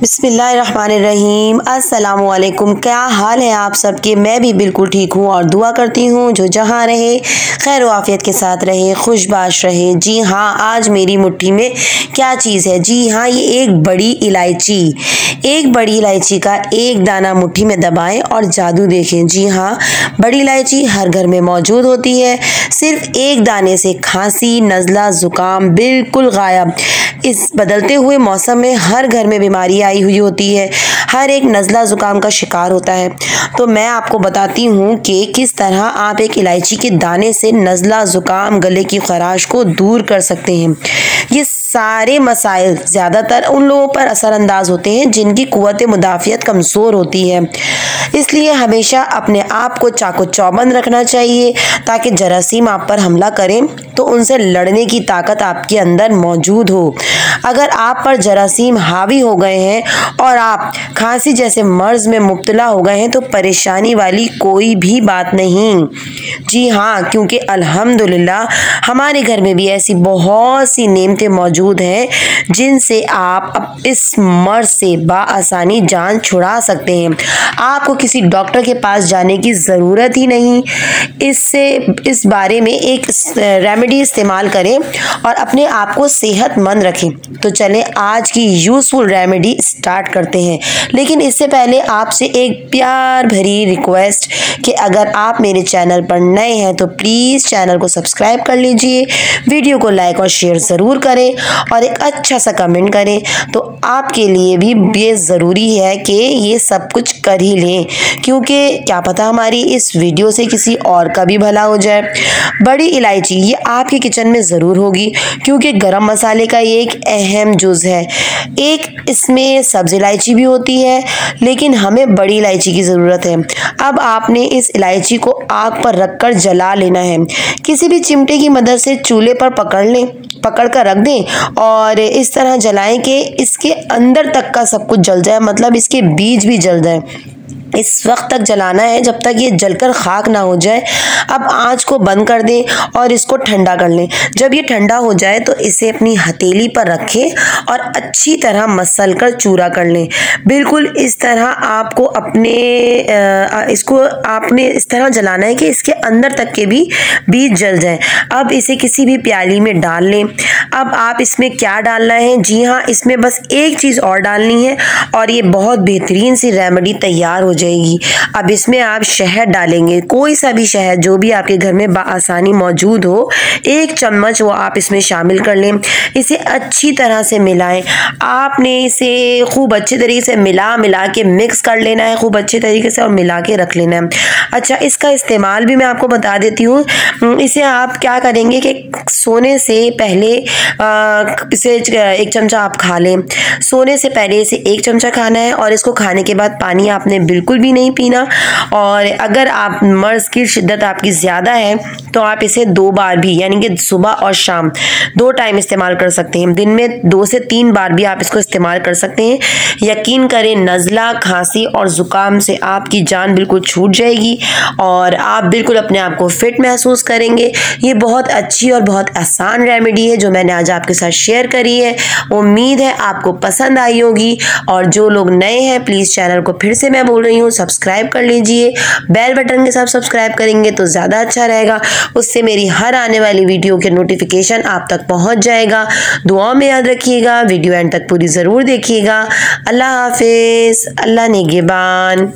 बिस्मिल्लाहिर्रहमानिर्रहीम। अस्सलामुअलैकुम। क्या हाल है आप सबके? मैं भी बिल्कुल ठीक हूँ और दुआ करती हूँ जो जहाँ रहे खैर आफियत के साथ रहे, खुशबाश रहे। जी हाँ, आज मेरी मुट्ठी में क्या चीज़ है? जी हाँ, ये एक बड़ी इलायची। एक बड़ी इलायची का एक दाना मुट्ठी में दबाएं और जादू देखें। जी हाँ, बड़ी इलायची हर घर में मौजूद होती है। सिर्फ एक दाने से खांसी, नज़ला, ज़ुकाम बिल्कुल गायब। इस बदलते हुए मौसम में हर घर में बीमारी आई हुई होती है, हर एक नज़ला ज़ुकाम का शिकार होता है। तो मैं आपको बताती हूँ कि किस तरह आप एक इलायची के दाने से नज़ला, ज़ुकाम, गले की खराश को दूर कर सकते हैं। ये सारे मसाइल ज़्यादातर उन लोगों पर असरअंदाज होते हैं जिनकी कुव्वत मुदाफ़ियत कमज़ोर होती है। इसलिए हमेशा अपने आप को चाको चौबंद रखना चाहिए ताकि जरासीम आप पर हमला करें तो उनसे लड़ने की ताकत आपके अंदर मौजूद हो। अगर आप पर जरासीम हावी हो गए हैं और आप खांसी जैसे मर्ज में मुब्तला हो गए हैं तो परेशानी वाली कोई भी बात नहीं। जी हाँ, क्योंकि अल्हम्दुलिल्लाह हमारे घर में भी ऐसी बहुत सी नेमतें मौजूद हैं जिनसे आप इस मर्ज से बाआसानी जान छुड़ा सकते हैं। आपको किसी डॉक्टर के पास जाने की ज़रूरत ही नहीं। इस बारे में एक रेमेडी इस्तेमाल करें और अपने आप को सेहतमंद रखें। तो चलें आज की यूज़फुल रेमेडी स्टार्ट करते हैं। लेकिन इससे पहले आपसे एक प्यार भरी रिक्वेस्ट कि अगर आप मेरे चैनल पर नए हैं तो प्लीज़ चैनल को सब्सक्राइब कर लीजिए, वीडियो को लाइक और शेयर ज़रूर करें और एक अच्छा सा कमेंट करें। तो आपके लिए भी ये ज़रूरी है कि ये सब कुछ कर ही लें, क्योंकि क्या पता हमारी इस वीडियो से किसी और का भी भला हो जाए। बड़ी इलायची ये आपके किचन में ज़रूर होगी क्योंकि गरम मसाले का ये एक अहम जुज़ है। एक इसमें सब्ज़ इलायची भी होती है, लेकिन हमें बड़ी इलायची की ज़रूरत है। अब आपने इस इलायची को आग पर रखकर जला लेना है। किसी भी चिमटे की मदद से चूल्हे पर पकड़ कर रख दें और इस तरह जलाएं कि इसके अंदर तक का सब कुछ जल जाए, मतलब इसके बीज भी जल जाए। इस वक्त तक जलाना है जब तक ये जलकर खाक ना हो जाए। अब आंच को बंद कर दें और इसको ठंडा कर लें। जब ये ठंडा हो जाए तो इसे अपनी हथेली पर रखें और अच्छी तरह मसल कर चूरा कर लें। बिल्कुल इस तरह आपको आपने इस तरह जलाना है कि इसके अंदर तक के भी बीज जल जाए। अब इसे किसी भी प्याली में डाल लें। अब आप इसमें क्या डालना है? जी हाँ, इसमें बस एक चीज़ और डालनी है और ये बहुत बेहतरीन सी रेमेडी तैयार हो जाएगी। अब इसमें आप शहद डालेंगे, कोई सा भी शहद जो भी आपके घर में बाआसानी मौजूद हो। 1 चम्मच वो आप इसमें शामिल कर लें। इसे अच्छी तरह से मिलाएं। आपने इसे खूब अच्छे तरीके से मिला के मिक्स कर लेना है, खूब अच्छे तरीके से, और मिला के रख लेना है। अच्छा, इसका इस्तेमाल भी मैं आपको बता देती हूँ। इसे आप क्या करेंगे कि सोने से पहले इसे 1 चमचा आप खा लें। सोने से पहले इसे 1 चमचा खाना है और इसको खाने के बाद पानी आपने बिल्कुल भी नहीं पीना। और अगर आप मर्ज़ की शिद्दत आपकी ज़्यादा है तो आप इसे 2 बार भी, यानी कि सुबह और शाम 2 टाइम इस्तेमाल कर सकते हैं। दिन में 2 से 3 बार भी आप इसको इस्तेमाल कर सकते हैं। यकीन करें, नज़ला, खांसी और ज़ुकाम से आपकी जान बिल्कुल छूट जाएगी और आप बिल्कुल अपने आप को फिट महसूस करेंगे। ये बहुत अच्छी और बहुत आसान रेमेडी है जो मैंने आज आपके साथ शेयर करी है। उम्मीद है आपको पसंद आई होगी। और जो लोग नए हैं प्लीज़ चैनल को फिर से मैं बोल रही हूँ सब्सक्राइब कर लीजिए। बेल बटन के साथ सब्सक्राइब करेंगे तो ज़्यादा अच्छा रहेगा, उससे मेरी हर आने वाली वीडियो के नोटिफिकेशन आप तक पहुँच जाएगा। दुआ में याद रखिएगा, वीडियो एंड तक पूरी ज़रूर देखिएगा। अल्लाह हाफिज़, अल्लाह निगहबान।